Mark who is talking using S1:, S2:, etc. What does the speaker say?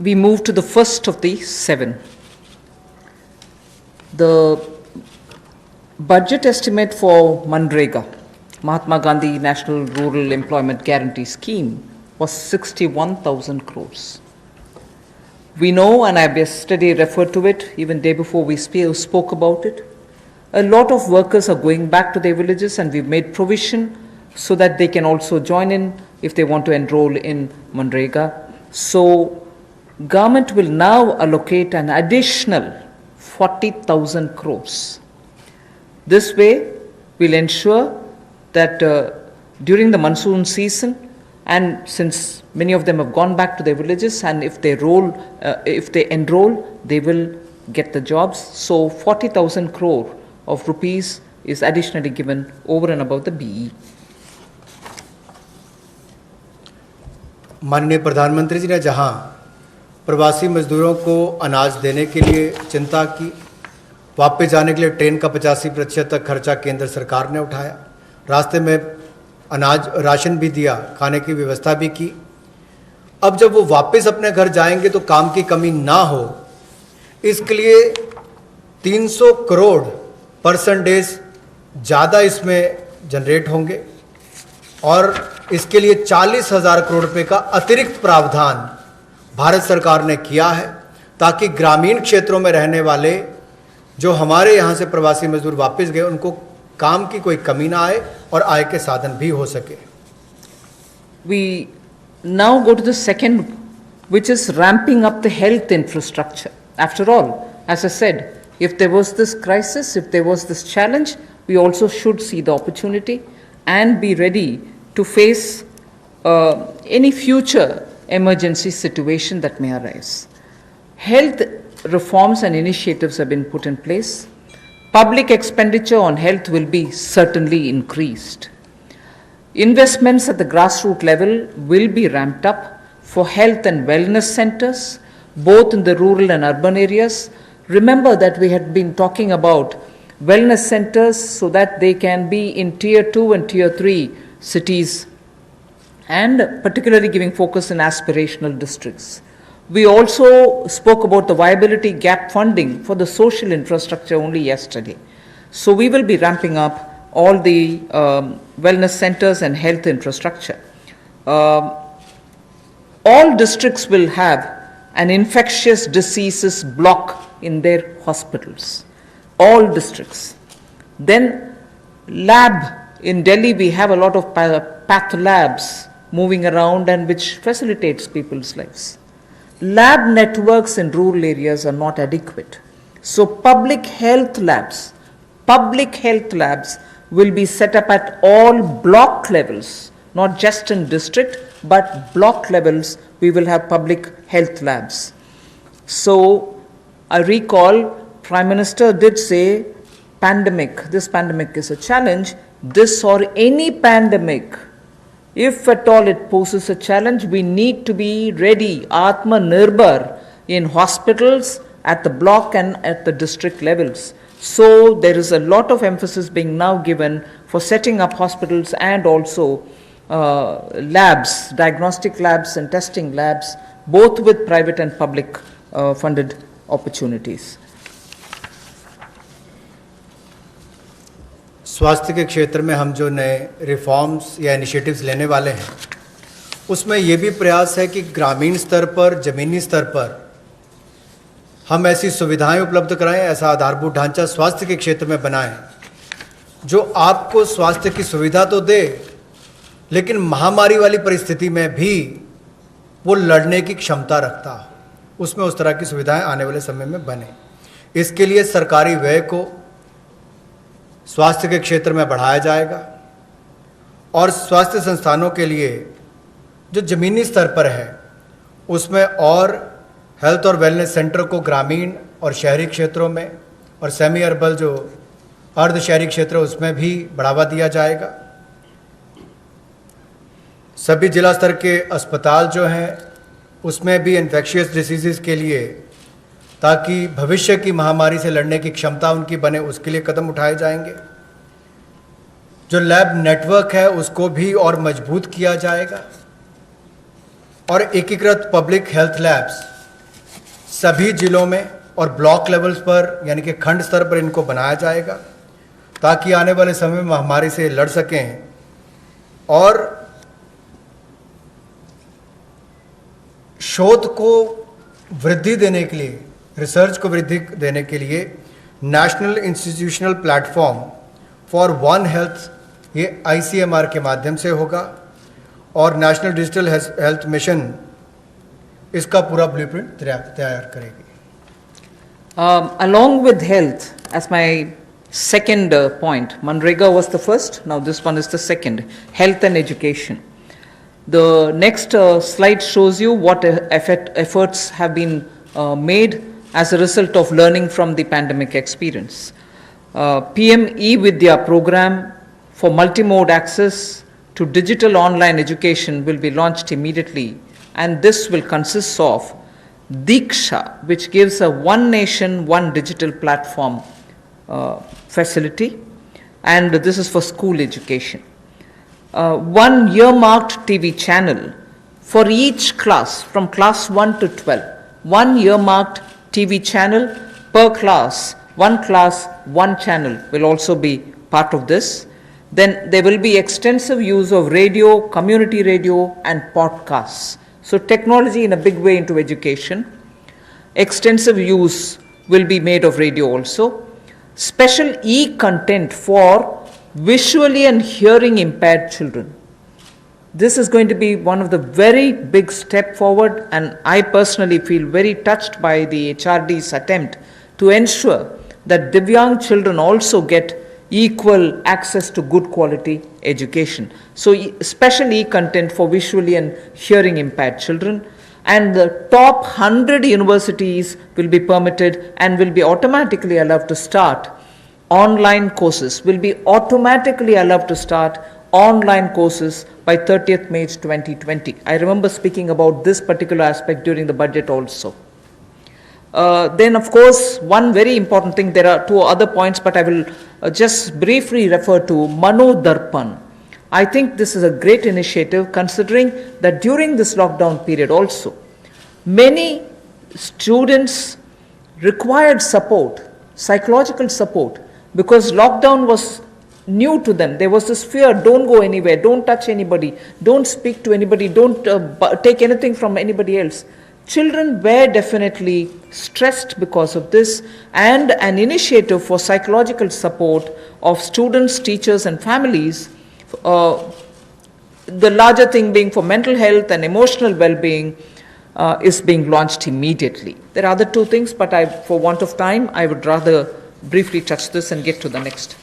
S1: We move to the first of the 7. The budget estimate for Manrega, Mahatma Gandhi National Rural Employment Guarantee Scheme, was 61,000 crores. We know, and I yesterday referred to it, even day before we spoke about it, a lot of workers are going back to their villages, and we've made provision so that they can also join in if they want to enroll in Manrega. So government will now allocate an additional 40,000 crores. This way will ensure that during the monsoon season, and since many of them have gone back to their villages, and if they enroll, they will get the jobs. So 40,000 crore of rupees is additionally given over and above the BE.
S2: माननीय प्रधानमंत्री जी ने जहां प्रवासी मजदूरों को अनाज देने के लिए चिंता की, वापस जाने के लिए ट्रेन का 85% तक खर्चा केंद्र सरकार ने उठाया, रास्ते में अनाज राशन भी दिया, खाने की व्यवस्था भी की। अब जब वो वापस अपने घर जाएंगे तो काम की कमी ना हो, इसके लिए 300 करोड़ परसेंटेज ज़्यादा इसमें जनरेट होंगे और इसके लिए 40,000 करोड़ रुपए का अतिरिक्त प्रावधान भारत सरकार ने किया है, ताकि ग्रामीण क्षेत्रों में रहने वाले जो हमारे यहाँ से प्रवासी मजदूर वापस गए उनको काम की कोई कमी ना आए और आय के साधन भी हो सके।
S1: We now go to the second, which is ramping up the health infrastructure. After all, as I said, if there was this crisis, if there was this challenge, we also should see the opportunity and be ready to face any future emergency situation that may arise. Health reforms and initiatives have been put in place. Public expenditure on health will be certainly increased. Investments at the grassroots level will be ramped up for health and wellness centers, both in the rural and urban areas. Remember that we had been talking about wellness centers so that they can be in tier 2 and tier 3 cities, and particularly giving focus in aspirational districts. We also spoke about the viability gap funding for the social infrastructure only yesterday. So we will be ramping up all the wellness centers and health infrastructure. All districts will have an infectious diseases block in their hospitals. All districts. Then lab, in Delhi we have a lot of path labs moving around and which facilitates people's lives. Lab networks in rural areas are not adequate. So public health labs will be set up at all block levels, not just in district, but block levels we will have public health labs. So I recall Prime Minister did say this pandemic is a challenge. This or any pandemic, if at all it poses a challenge, we need to be ready, Atma-nirbhar, in hospitals, at the block and at the district levels. So there is a lot of emphasis being now given for setting up hospitals and also labs, diagnostic labs and testing labs, both with private and public funded opportunities.
S2: स्वास्थ्य के क्षेत्र में हम जो नए reforms या initiatives लेने वाले हैं, उसमें ये भी प्रयास है कि ग्रामीण स्तर पर, ज़मीनी स्तर पर हम ऐसी सुविधाएं उपलब्ध कराएं, ऐसा आधारभूत ढांचा स्वास्थ्य के क्षेत्र में बनाएं जो आपको स्वास्थ्य की सुविधा तो दे, लेकिन महामारी वाली परिस्थिति में भी वो लड़ने की क्षमता रखता हो। उसमें उस तरह की सुविधाएं आने वाले समय में बने। इसके लिए सरकारी व्यय को स्वास्थ्य के क्षेत्र में बढ़ाया जाएगा और स्वास्थ्य संस्थानों के लिए जो ज़मीनी स्तर पर है उसमें और हेल्थ और वेलनेस सेंटर को ग्रामीण और शहरी क्षेत्रों में और सेमी अर्बन जो अर्ध शहरी क्षेत्र उसमें भी बढ़ावा दिया जाएगा। सभी जिला स्तर के अस्पताल जो हैं उसमें भी इन्फेक्शियस डिसीज़ के लिए, ताकि भविष्य की महामारी से लड़ने की क्षमता उनकी बने, उसके लिए कदम उठाए जाएंगे। जो लैब नेटवर्क है उसको भी और मजबूत किया जाएगा। और एकीकृत पब्लिक हेल्थ लैब्स सभी जिलों में और ब्लॉक लेवल्स पर यानी कि खंड स्तर पर इनको बनाया जाएगा ताकि आने वाले समय में महामारी से लड़ सकें। और शोध को वृद्धि देने के लिए, रिसर्च को वृद्धि देने के लिए national institutional platform for one health ये ICMR के माध्यम से होगा और नेशनल डिजिटल हेल्थ मिशन इसका पूरा ब्लूप्रिंट तैयार करेगी।
S1: Along with health, as my second point, Manrega was the first, now this one is the second, health and education. The next slide shows you what efforts have been made as a result of learning from the pandemic experience. PM E-Vidya program for multimode access to digital online education will be launched immediately, and this will consist of Diksha, which gives a one nation, one digital platform facility, and this is for school education. One earmarked TV channel for each class from class 1 to 12. One earmarked TV channel per class, one channel will also be part of this. Then there will be extensive use of radio, community radio, and podcasts. So technology in a big way into education. Extensive use will be made of radio also. Special e-content for visually and hearing impaired children. This is going to be one of the very big step forward, and I personally feel very touched by the HRD's attempt to ensure that Divyang children also get equal access to good quality education. So special e-content for visually and hearing impaired children, and the top 100 universities will be permitted and will be automatically allowed to start online courses, by 30th May 2020. I remember speaking about this particular aspect during the budget also. Then of course, one very important thing, there are two other points, but I will just briefly refer to Mano Darpan. I think this is a great initiative, considering that during this lockdown period also, many students required support, psychological support, because lockdown was new to them. There was this fear, don't go anywhere, don't touch anybody, don't speak to anybody, don't take anything from anybody else. Children were definitely stressed because of this, and an initiative for psychological support of students, teachers, and families, the larger thing being for mental health and emotional well-being, is being launched immediately. There are other two things, but for want of time, I would rather briefly touch this and get to the next.